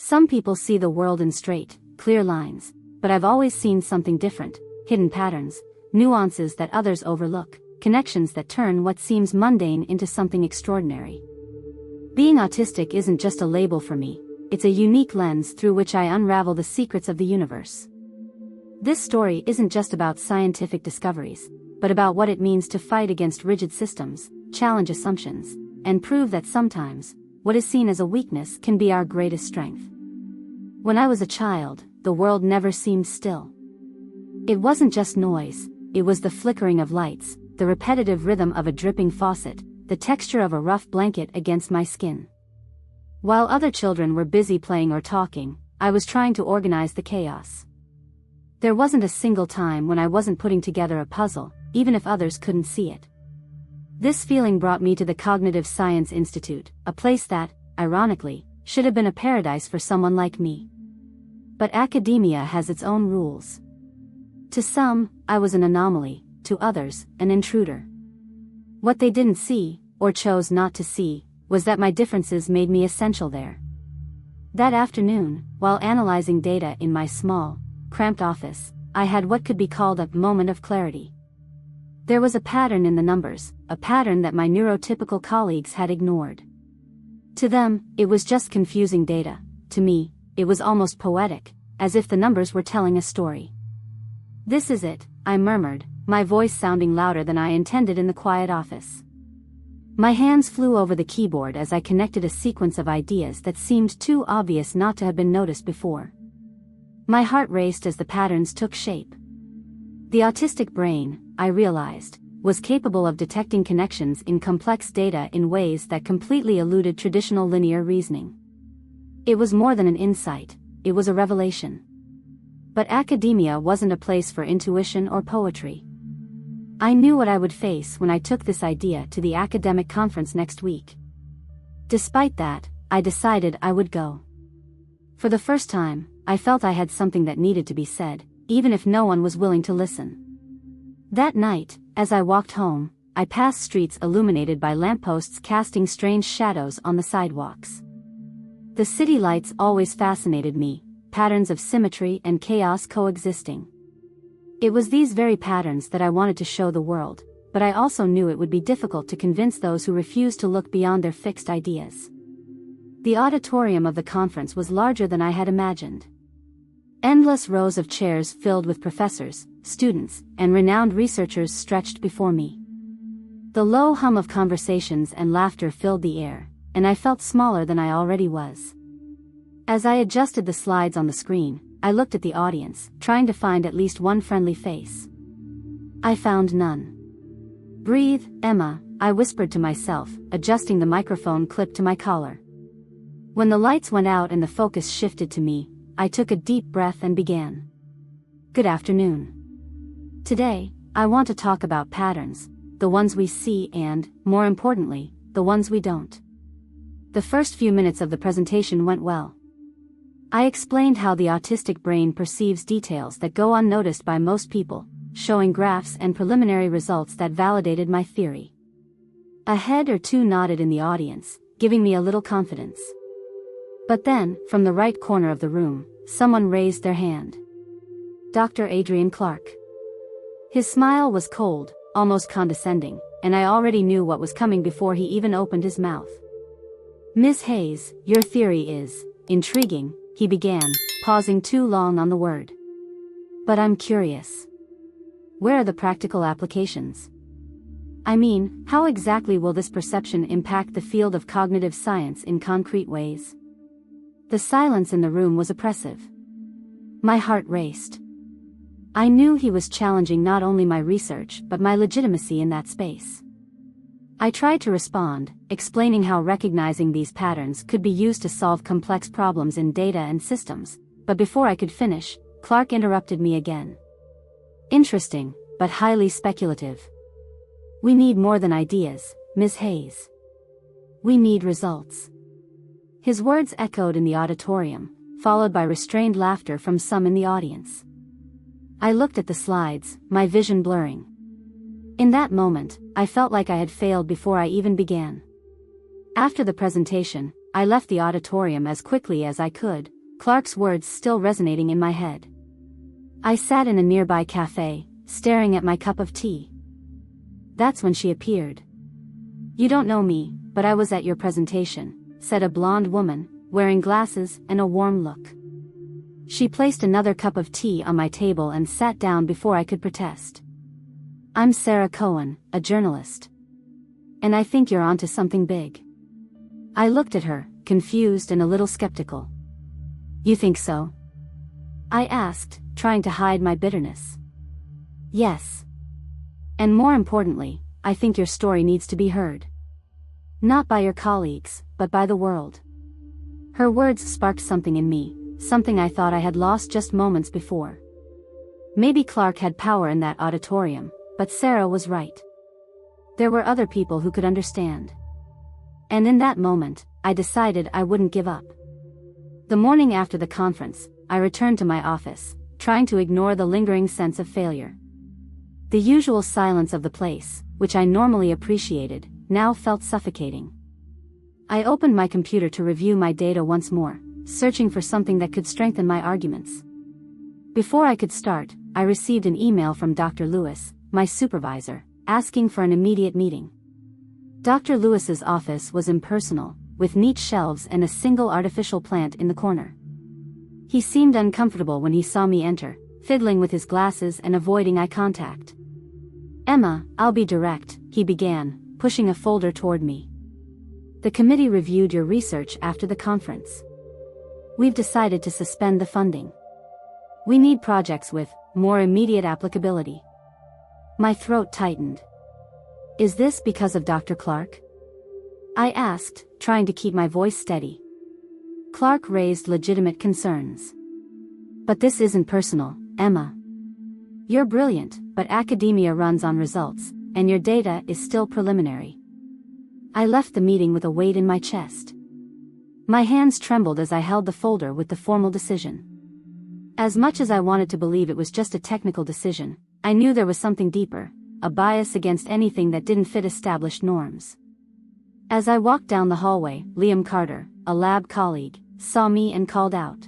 Some people see the world in straight, clear lines, but I've always seen something different, hidden patterns, nuances that others overlook, connections that turn what seems mundane into something extraordinary. Being autistic isn't just a label for me, it's a unique lens through which I unravel the secrets of the universe. This story isn't just about scientific discoveries, but about what it means to fight against rigid systems, challenge assumptions, and prove that sometimes, what is seen as a weakness can be our greatest strength. When I was a child, the world never seemed still. It wasn't just noise, it was the flickering of lights, the repetitive rhythm of a dripping faucet, the texture of a rough blanket against my skin. While other children were busy playing or talking, I was trying to organize the chaos. There wasn't a single time when I wasn't putting together a puzzle, even if others couldn't see it. This feeling brought me to the Cognitive Science Institute, a place that, ironically, should have been a paradise for someone like me. But academia has its own rules. To some, I was an anomaly, to others, an intruder. What they didn't see, or chose not to see, was that my differences made me essential there. That afternoon, while analyzing data in my small, cramped office, I had what could be called a moment of clarity. There was a pattern in the numbers, a pattern that my neurotypical colleagues had ignored. To them, it was just confusing data. To me, it was almost poetic, as if the numbers were telling a story. "This is it," I murmured, my voice sounding louder than I intended in the quiet office. My hands flew over the keyboard as I connected a sequence of ideas that seemed too obvious not to have been noticed before. My heart raced as the patterns took shape. The autistic brain, I realized, was capable of detecting connections in complex data in ways that completely eluded traditional linear reasoning. It was more than an insight, it was a revelation. But academia wasn't a place for intuition or poetry. I knew what I would face when I took this idea to the academic conference next week. Despite that, I decided I would go. For the first time, I felt I had something that needed to be said, even if no one was willing to listen. That night, as I walked home, I passed streets illuminated by lampposts casting strange shadows on the sidewalks. The city lights always fascinated me, patterns of symmetry and chaos coexisting. It was these very patterns that I wanted to show the world, but I also knew it would be difficult to convince those who refused to look beyond their fixed ideas. The auditorium of the conference was larger than I had imagined. Endless rows of chairs filled with professors, students, and renowned researchers stretched before me. The low hum of conversations and laughter filled the air, and I felt smaller than I already was. As I adjusted the slides on the screen, I looked at the audience, trying to find at least one friendly face. I found none. "Breathe, Emma," I whispered to myself, adjusting the microphone clip to my collar. When the lights went out and the focus shifted to me, I took a deep breath and began. "Good afternoon. Today, I want to talk about patterns, the ones we see and, more importantly, the ones we don't." The first few minutes of the presentation went well. I explained how the autistic brain perceives details that go unnoticed by most people, showing graphs and preliminary results that validated my theory. A head or two nodded in the audience, giving me a little confidence. But then, from the right corner of the room, someone raised their hand. Dr. Adrian Clark. His smile was cold, almost condescending, and I already knew what was coming before he even opened his mouth. "Ms. Hayes, your theory is intriguing," he began, pausing too long on the word. "But I'm curious. Where are the practical applications? I mean, how exactly will this perception impact the field of cognitive science in concrete ways?" The silence in the room was oppressive. My heart raced. I knew he was challenging not only my research but my legitimacy in that space. I tried to respond, explaining how recognizing these patterns could be used to solve complex problems in data and systems, but before I could finish, Clark interrupted me again. "Interesting, but highly speculative. We need more than ideas, Ms. Hayes. We need results." His words echoed in the auditorium, followed by restrained laughter from some in the audience. I looked at the slides, my vision blurring. In that moment, I felt like I had failed before I even began. After the presentation, I left the auditorium as quickly as I could, Clark's words still resonating in my head. I sat in a nearby cafe, staring at my cup of tea. That's when she appeared. "You don't know me, but I was at your presentation," said a blonde woman, wearing glasses and a warm look. She placed another cup of tea on my table and sat down before I could protest. "I'm Sarah Cohen, a journalist. And I think you're onto something big." I looked at her, confused and a little skeptical. "You think so?" I asked, trying to hide my bitterness. "Yes. And more importantly, I think your story needs to be heard. Not by your colleagues, but by the world." Her words sparked something in me, something I thought I had lost just moments before. Maybe Clark had power in that auditorium, but Sarah was right. There were other people who could understand. And in that moment, I decided I wouldn't give up. The morning after the conference, I returned to my office, trying to ignore the lingering sense of failure. The usual silence of the place, which I normally appreciated, now felt suffocating. I opened my computer to review my data once more, searching for something that could strengthen my arguments. Before I could start, I received an email from Dr. Lewis, my supervisor, asking for an immediate meeting. Dr. Lewis's office was impersonal, with neat shelves and a single artificial plant in the corner. He seemed uncomfortable when he saw me enter, fiddling with his glasses and avoiding eye contact. "Emma, I'll be direct," he began, pushing a folder toward me. "The committee reviewed your research after the conference. We've decided to suspend the funding. We need projects with more immediate applicability." My throat tightened. "Is this because of Dr. Clark?" I asked, trying to keep my voice steady. "Clark raised legitimate concerns. But this isn't personal, Emma. You're brilliant, but academia runs on results, and your data is still preliminary." I left the meeting with a weight in my chest. My hands trembled as I held the folder with the formal decision. As much as I wanted to believe it was just a technical decision, I knew there was something deeper, a bias against anything that didn't fit established norms. As I walked down the hallway, Liam Carter, a lab colleague, saw me and called out.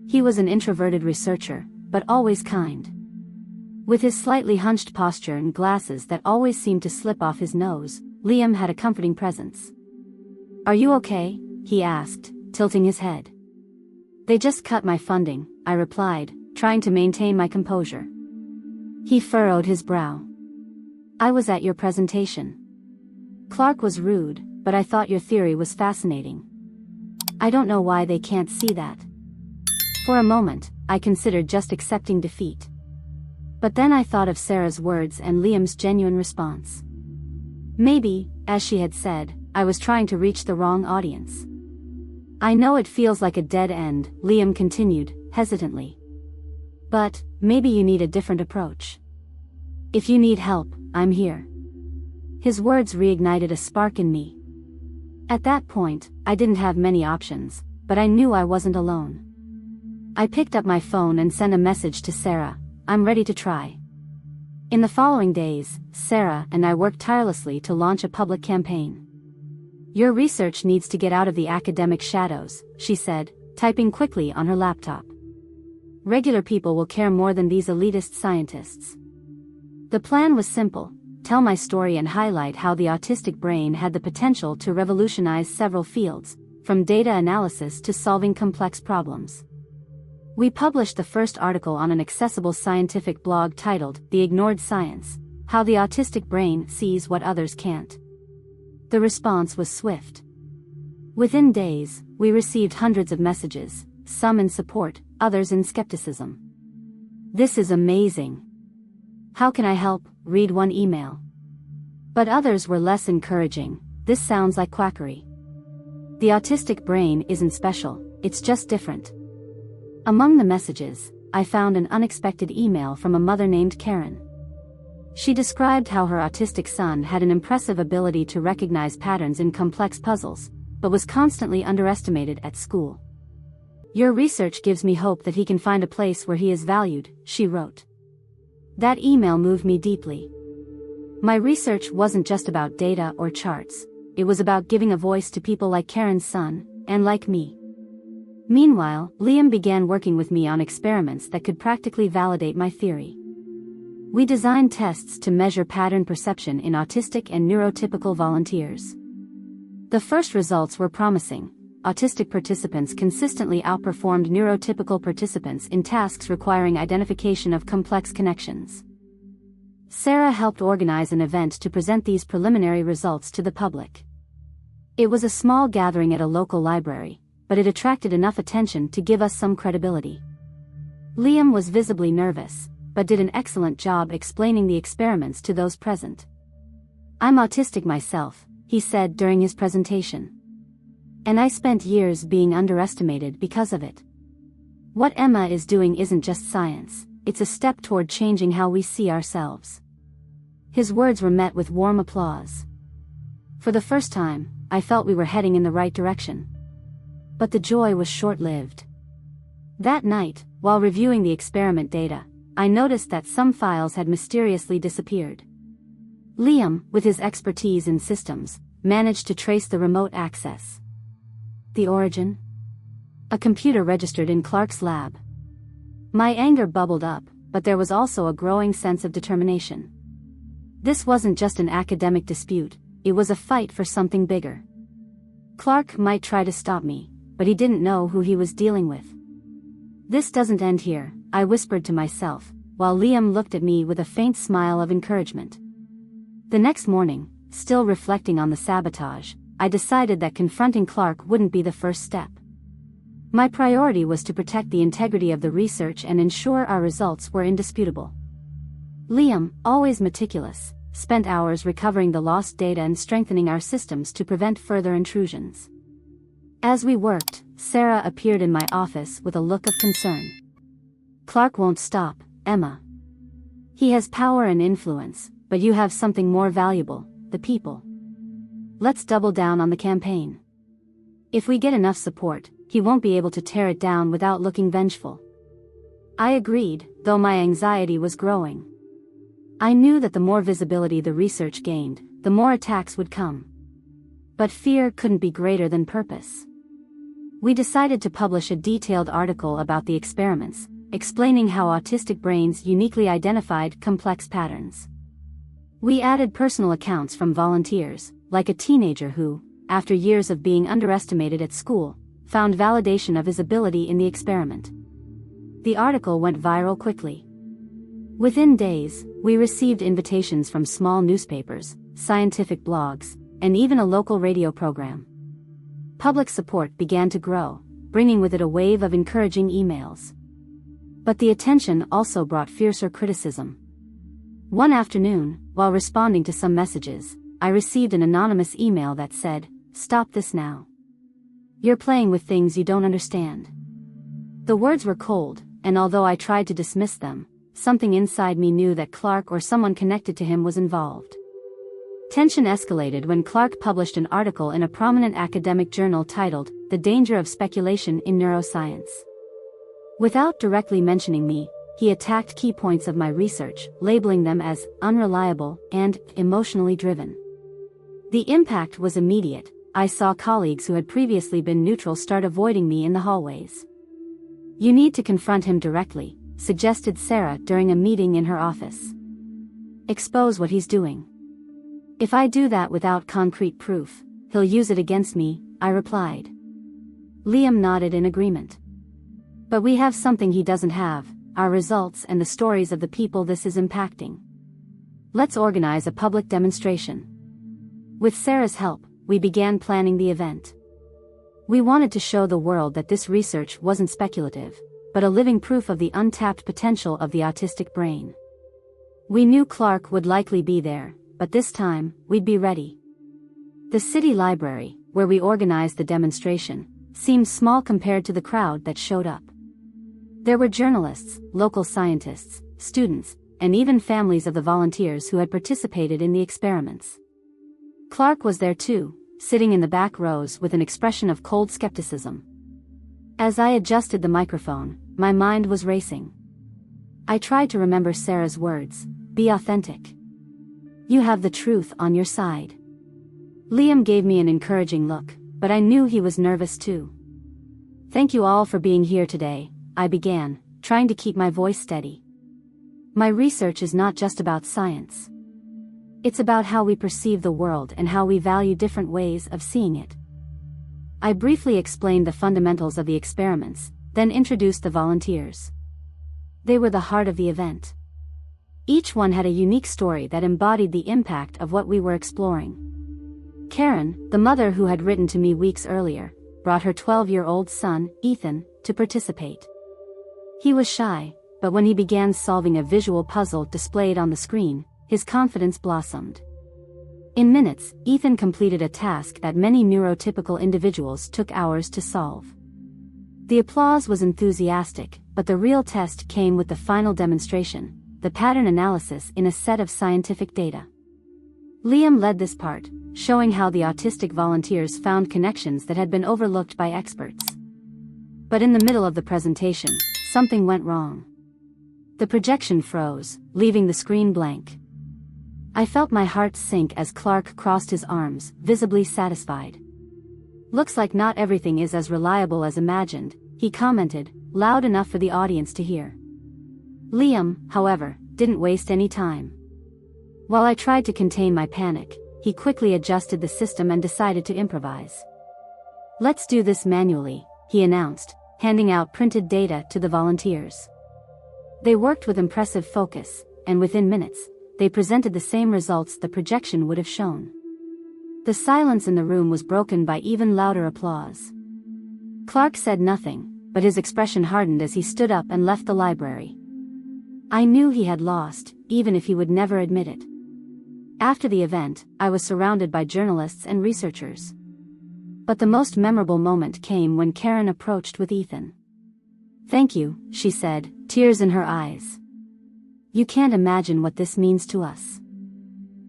He was an introverted researcher, but always kind. With his slightly hunched posture and glasses that always seemed to slip off his nose, Liam had a comforting presence. "Are you okay?" he asked, tilting his head. "They just cut my funding," I replied, trying to maintain my composure. He furrowed his brow. "I was at your presentation. Clark was rude, but I thought your theory was fascinating. I don't know why they can't see that." For a moment, I considered just accepting defeat. But then I thought of Sarah's words and Liam's genuine response. Maybe, as she had said, I was trying to reach the wrong audience. "I know it feels like a dead end," Liam continued, hesitantly. "But, maybe you need a different approach. If you need help, I'm here." His words reignited a spark in me. At that point, I didn't have many options, but I knew I wasn't alone. I picked up my phone and sent a message to Sarah. "I'm ready to try." In the following days, Sarah and I worked tirelessly to launch a public campaign. "Your research needs to get out of the academic shadows," she said, typing quickly on her laptop. "Regular people will care more than these elitist scientists." The plan was simple: tell my story and highlight how the autistic brain had the potential to revolutionize several fields, from data analysis to solving complex problems. We published the first article on an accessible scientific blog titled "The Ignored Science: How the Autistic Brain Sees What Others Can't." The response was swift. Within days, we received hundreds of messages, some in support, others in skepticism. "This is amazing. How can I help?" read one email. But others were less encouraging. "This sounds like quackery. The autistic brain isn't special, it's just different." Among the messages, I found an unexpected email from a mother named Karen. She described how her autistic son had an impressive ability to recognize patterns in complex puzzles, but was constantly underestimated at school. "Your research gives me hope that he can find a place where he is valued," she wrote. That email moved me deeply. My research wasn't just about data or charts, it was about giving a voice to people like Karen's son, and like me. Meanwhile, Liam began working with me on experiments that could practically validate my theory. We designed tests to measure pattern perception in autistic and neurotypical volunteers. The first results were promising. Autistic participants consistently outperformed neurotypical participants in tasks requiring identification of complex connections. Sarah helped organize an event to present these preliminary results to the public. It was a small gathering at a local library, but it attracted enough attention to give us some credibility. Liam was visibly nervous, but did an excellent job explaining the experiments to those present. "I'm autistic myself," he said during his presentation. "And I spent years being underestimated because of it. What Emma is doing isn't just science, it's a step toward changing how we see ourselves." His words were met with warm applause. For the first time, I felt we were heading in the right direction. But the joy was short-lived. That night, while reviewing the experiment data, I noticed that some files had mysteriously disappeared. Liam, with his expertise in systems, managed to trace the remote access. The origin? A computer registered in Clark's lab. My anger bubbled up, but there was also a growing sense of determination. This wasn't just an academic dispute, it was a fight for something bigger. Clark might try to stop me, but he didn't know who he was dealing with. "This doesn't end here," I whispered to myself, while Liam looked at me with a faint smile of encouragement. The next morning, still reflecting on the sabotage, I decided that confronting Clark wouldn't be the first step. My priority was to protect the integrity of the research and ensure our results were indisputable. Liam, always meticulous, spent hours recovering the lost data and strengthening our systems to prevent further intrusions. As we worked, Sarah appeared in my office with a look of concern. "Clark won't stop, Emma. He has power and influence, but you have something more valuable, the people. Let's double down on the campaign. If we get enough support, he won't be able to tear it down without looking vengeful." I agreed, though my anxiety was growing. I knew that the more visibility the research gained, the more attacks would come. But fear couldn't be greater than purpose. We decided to publish a detailed article about the experiments, explaining how autistic brains uniquely identified complex patterns. We added personal accounts from volunteers, like a teenager who, after years of being underestimated at school, found validation of his ability in the experiment. The article went viral quickly. Within days, we received invitations from small newspapers, scientific blogs, and even a local radio program. Public support began to grow, bringing with it a wave of encouraging emails. But the attention also brought fiercer criticism. One afternoon, while responding to some messages, I received an anonymous email that said, "Stop this now. You're playing with things you don't understand." The words were cold, and although I tried to dismiss them, something inside me knew that Clark or someone connected to him was involved. Tension escalated when Clark published an article in a prominent academic journal titled, "The Danger of Speculation in Neuroscience." Without directly mentioning me, he attacked key points of my research, labeling them as unreliable and emotionally driven. The impact was immediate. I saw colleagues who had previously been neutral start avoiding me in the hallways. "You need to confront him directly," suggested Sarah during a meeting in her office. "Expose what he's doing." "If I do that without concrete proof, he'll use it against me," I replied. Liam nodded in agreement. "But we have something he doesn't have, our results and the stories of the people this is impacting. Let's organize a public demonstration." With Sarah's help, we began planning the event. We wanted to show the world that this research wasn't speculative, but a living proof of the untapped potential of the autistic brain. We knew Clark would likely be there, but this time, we'd be ready. The city library, where we organized the demonstration, seemed small compared to the crowd that showed up. There were journalists, local scientists, students, and even families of the volunteers who had participated in the experiments. Clark was there too, sitting in the back rows with an expression of cold skepticism. As I adjusted the microphone, my mind was racing. I tried to remember Sarah's words, "Be authentic. You have the truth on your side." Liam gave me an encouraging look, but I knew he was nervous too. Thank you all for being here today, I began, trying to keep my voice steady. My research is not just about science. It's about how we perceive the world and how we value different ways of seeing it. I briefly explained the fundamentals of the experiments, then introduced the volunteers. They were the heart of the event. Each one had a unique story that embodied the impact of what we were exploring. Karen, the mother who had written to me weeks earlier, brought her 12-year-old son, Ethan, to participate. He was shy, but when he began solving a visual puzzle displayed on the screen, his confidence blossomed. In minutes, Ethan completed a task that many neurotypical individuals took hours to solve. The applause was enthusiastic, but the real test came with the final demonstration, the pattern analysis in a set of scientific data. Liam led this part, showing how the autistic volunteers found connections that had been overlooked by experts. But in the middle of the presentation, something went wrong. The projection froze, leaving the screen blank. I felt my heart sink as Clark crossed his arms, visibly satisfied. Looks like not everything is as reliable as imagined, he commented, loud enough for the audience to hear. Liam, however, didn't waste any time. While I tried to contain my panic, he quickly adjusted the system and decided to improvise. Let's do this manually, he announced, handing out printed data to the volunteers. They worked with impressive focus, and within minutes, they presented the same results the projection would have shown. The silence in the room was broken by even louder applause. Clark said nothing, but his expression hardened as he stood up and left the library. I knew he had lost, even if he would never admit it. After the event, I was surrounded by journalists and researchers. But the most memorable moment came when Karen approached with Ethan. "Thank you," she said, tears in her eyes. "You can't imagine what this means to us."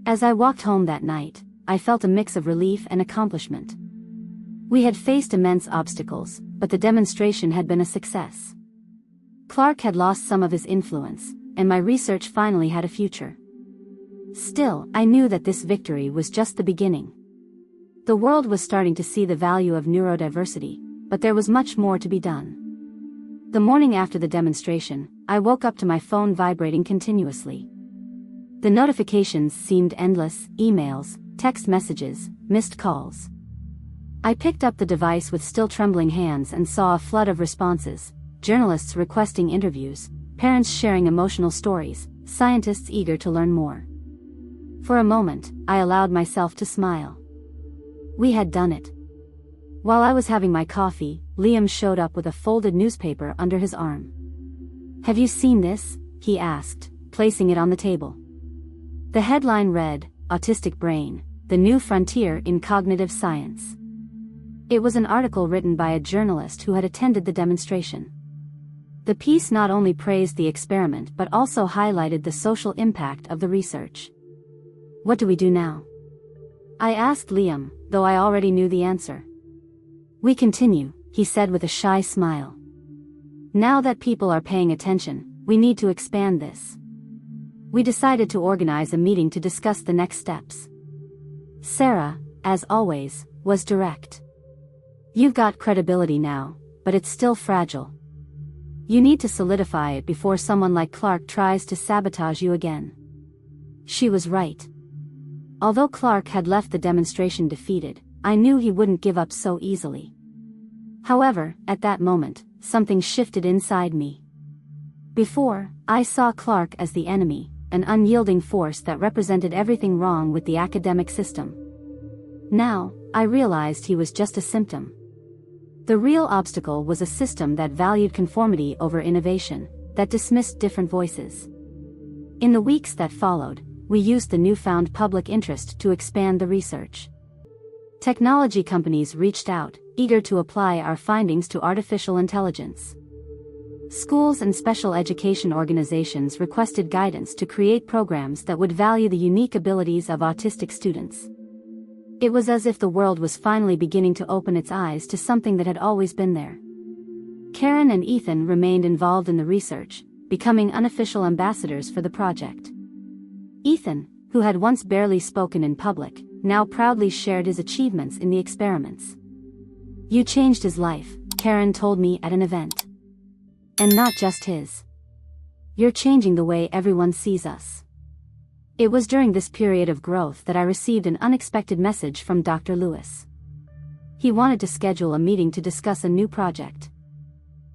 As I walked home that night, I felt a mix of relief and accomplishment. We had faced immense obstacles, but the demonstration had been a success. Clark had lost some of his influence, and my research finally had a future. Still, I knew that this victory was just the beginning. The world was starting to see the value of neurodiversity, but there was much more to be done. The morning after the demonstration, I woke up to my phone vibrating continuously. The notifications seemed endless: emails, text messages, missed calls. I picked up the device with still trembling hands and saw a flood of responses: journalists requesting interviews, parents sharing emotional stories, scientists eager to learn more. For a moment, I allowed myself to smile. We had done it. While I was having my coffee, Liam showed up with a folded newspaper under his arm. "Have you seen this?" he asked, placing it on the table. The headline read, "Autistic Brain, the New Frontier in Cognitive Science." It was an article written by a journalist who had attended the demonstration. The piece not only praised the experiment but also highlighted the social impact of the research. "What do we do now?" I asked Liam, though I already knew the answer. "We continue," he said with a shy smile. "Now that people are paying attention, we need to expand this." We decided to organize a meeting to discuss the next steps. Sarah, as always, was direct. "You've got credibility now, but it's still fragile. You need to solidify it before someone like Clark tries to sabotage you again." She was right. Although Clark had left the demonstration defeated, I knew he wouldn't give up so easily. However, at that moment, something shifted inside me. Before, I saw Clark as the enemy, an unyielding force that represented everything wrong with the academic system. Now, I realized he was just a symptom. The real obstacle was a system that valued conformity over innovation, that dismissed different voices. In the weeks that followed, we used the newfound public interest to expand the research. Technology companies reached out, eager to apply our findings to artificial intelligence. Schools and special education organizations requested guidance to create programs that would value the unique abilities of autistic students. It was as if the world was finally beginning to open its eyes to something that had always been there. Karen and Ethan remained involved in the research, becoming unofficial ambassadors for the project. Ethan, who had once barely spoken in public, now proudly shared his achievements in the experiments. "You changed his life," Karen told me at an event. And not just his. You're changing the way everyone sees us. It was during this period of growth that I received an unexpected message from Dr. Lewis. He wanted to schedule a meeting to discuss a new project.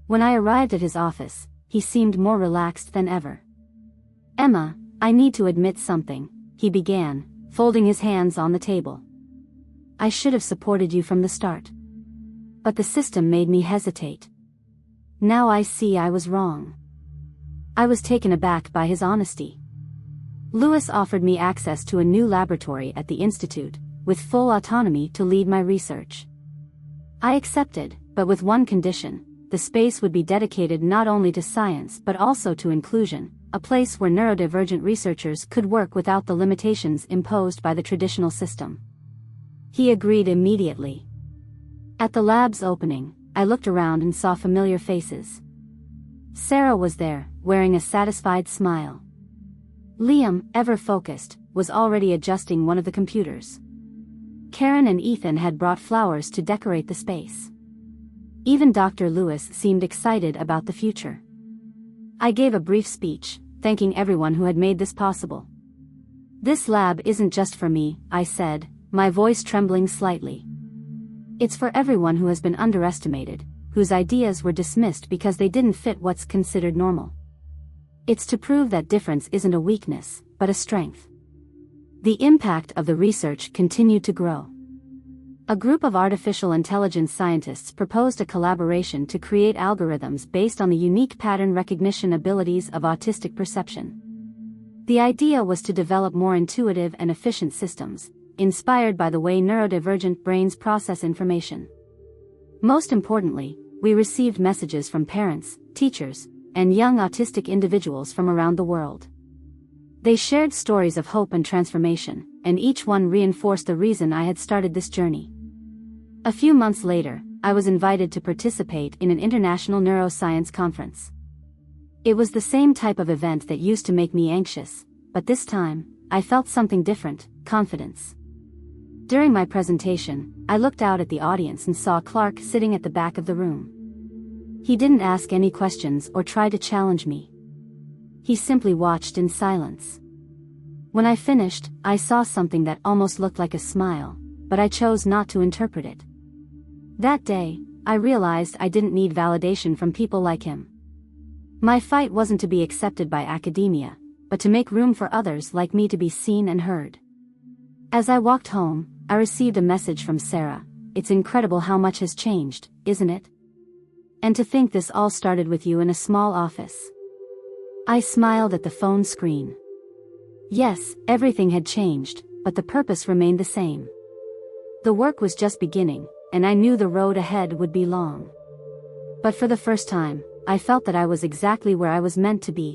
When I arrived at his office, he seemed more relaxed than ever. "Emma, I need to admit something," he began, folding his hands on the table. "I should have supported you from the start. But the system made me hesitate. Now I see I was wrong." I was taken aback by his honesty. Lewis offered me access to a new laboratory at the Institute, with full autonomy to lead my research. I accepted, but with one condition: the space would be dedicated not only to science but also to inclusion, a place where neurodivergent researchers could work without the limitations imposed by the traditional system. He agreed immediately. At the lab's opening, I looked around and saw familiar faces. Sarah was there, wearing a satisfied smile. Liam, ever focused, was already adjusting one of the computers. Karen and Ethan had brought flowers to decorate the space. Even Dr. Lewis seemed excited about the future. I gave a brief speech, thanking everyone who had made this possible. "This lab isn't just for me," I said, my voice trembling slightly. "It's for everyone who has been underestimated, whose ideas were dismissed because they didn't fit what's considered normal. It's to prove that difference isn't a weakness, but a strength." The impact of the research continued to grow. A group of artificial intelligence scientists proposed a collaboration to create algorithms based on the unique pattern recognition abilities of autistic perception. The idea was to develop more intuitive and efficient systems, inspired by the way neurodivergent brains process information. Most importantly, we received messages from parents, teachers, and young autistic individuals from around the world. They shared stories of hope and transformation, and each one reinforced the reason I had started this journey. A few months later, I was invited to participate in an international neuroscience conference. It was the same type of event that used to make me anxious, but this time, I felt something different: confidence. During my presentation, I looked out at the audience and saw Clark sitting at the back of the room. He didn't ask any questions or try to challenge me. He simply watched in silence. When I finished, I saw something that almost looked like a smile, but I chose not to interpret it. That day, I realized I didn't need validation from people like him. My fight wasn't to be accepted by academia, but to make room for others like me to be seen and heard. As I walked home, I received a message from Sarah. "It's incredible how much has changed, isn't it? And to think this all started with you in a small office." I smiled at the phone screen. Yes, everything had changed, but the purpose remained the same. The work was just beginning, and I knew the road ahead would be long. But for the first time, I felt that I was exactly where I was meant to be.